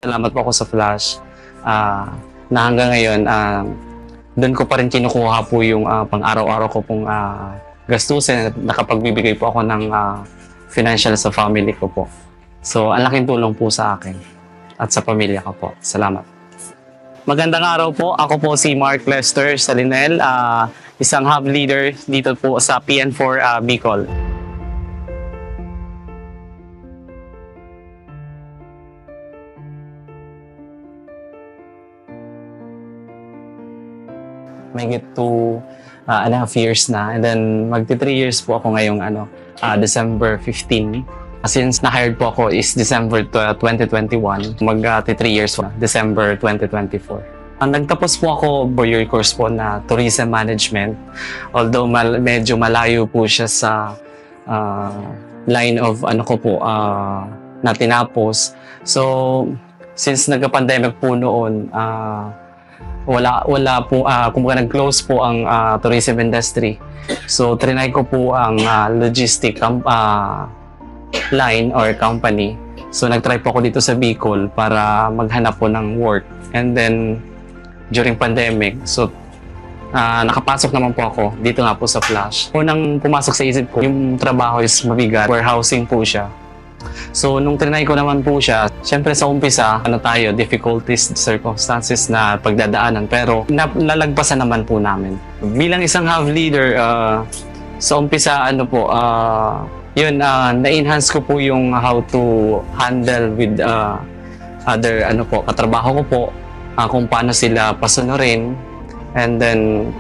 Salamat po ako sa Flash na hanggang ngayon doon ko pa rin kinukuha po yung pang-araw-araw ko pong gastusin at nakapagbibigay po ako ng financial sa family ko po. So, ang laking tulong po sa akin at sa pamilya ko po. Salamat. Magandang araw po. Ako po si Mark Lester Salinel, isang hub leader dito po sa PN4 Bicol. May get to 2.5 years na, and then magti 3 years po ako ngayong December 15. Since na-hired po ako is December 2021, mag-3 years po, December 2024. Nagtapos po ako 4-year course po na tourism management, although medyo malayo po siya sa line of na tinapos. So since nagka-pandemic po noon, wala po, kumbaga nag-close po ang tourism industry. So, trinay ko po ang logistic line or company. So, nag-try po ako dito sa Bicol para maghanap po ng work. And then, during pandemic, so, nakapasok naman po ako dito nga po sa Flash. Unang pumasok sa isip ko, yung trabaho is mabigat, warehousing po siya. So, nung trinay ko naman po siya, syempre sa umpisa, difficulties, circumstances na pagdadaanan, pero nalagpasan naman po namin. Bilang isang hub leader, sa umpisa, na-enhance ko po yung how to handle with other, katrabaho ko po, kung paano sila pasunurin, and then,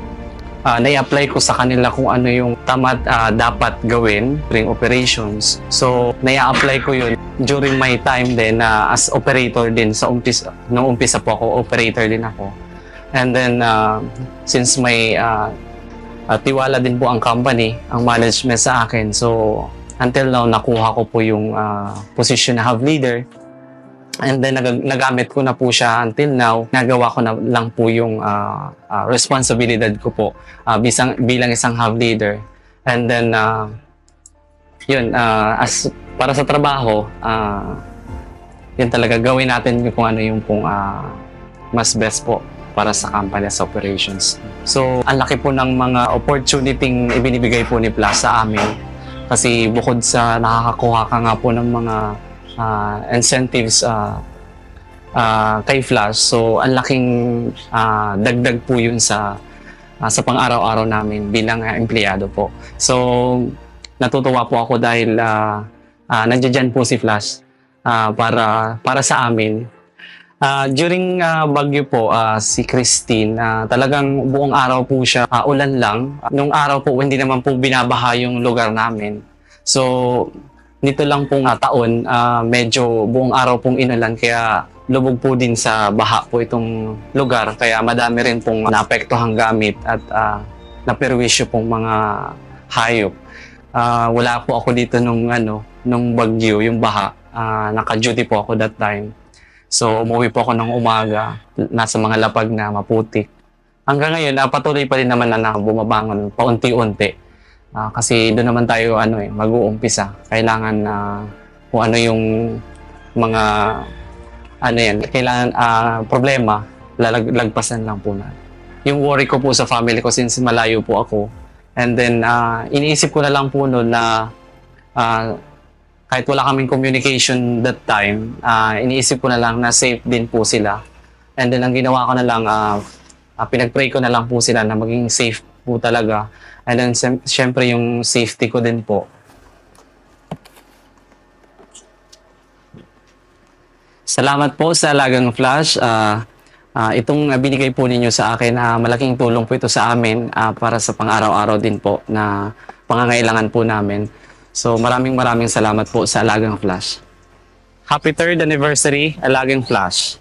nai-apply ko sa kanila kung ano yung tama dapat gawin during operations. So, nai-apply ko yun during my time din as operator din sa umpisa. Nung umpisa po ako, operator din ako. And then, since may tiwala din po ang company, ang management sa akin. So, until now, nakuha ko po yung position na hub leader. And then, nagamit ko na po siya until now. Nagawa ko na lang po yung responsibilidad ko po bilang isang hub leader. And then, as para sa trabaho, yun talaga gawin natin kung ano yung pong mas best po para sa company sa operations. So, ang laki po ng mga opportunity ibinibigay po ni Plus sa amin. Kasi bukod sa nakakakuha ka nga po ng mga incentives kay Flash. So, ang laking dagdag po yun sa pang-araw-araw namin bilang empleyado po. So, natutuwa po ako dahil nandiyan po si Flash para sa amin. During bagyo po, si Christine, talagang buong araw po siya, ulan lang. Nung araw po, hindi naman po binabaha yung lugar namin. So, nito lang pong taon, medyo buong araw pong inulan, kaya lubog po din sa baha po itong lugar. Kaya madami rin pong naapektuhang gamit at naperwisyo pong mga hayop. Wala po ako dito nung bagyo, yung baha. Naka-duty po ako that time. So, umuwi po ako ng umaga, nasa mga lapag na maputik. Hanggang ngayon, patuloy pa rin naman na bumabangon paunti-unti. Kasi doon naman tayo mag-uumpisa. Kailangan kung ano yung mga kailangan problema, lagpasan lang po na. Yung worry ko po sa family ko since malayo po ako. And then iniisip ko na lang po noon na kahit wala kaming communication that time, iniisip ko na lang na safe din po sila. And then ang ginawa ko na lang, pinag-pray ko na lang po sila na maging safe po talaga. And then, syempre, yung safety ko din po. Salamat po sa Alagang Flash. Itong binigay po ninyo sa akin, malaking tulong po ito sa amin para sa pang-araw-araw din po na pangangailangan po namin. So, maraming salamat po sa Alagang Flash. Happy 3rd anniversary, Alagang Flash.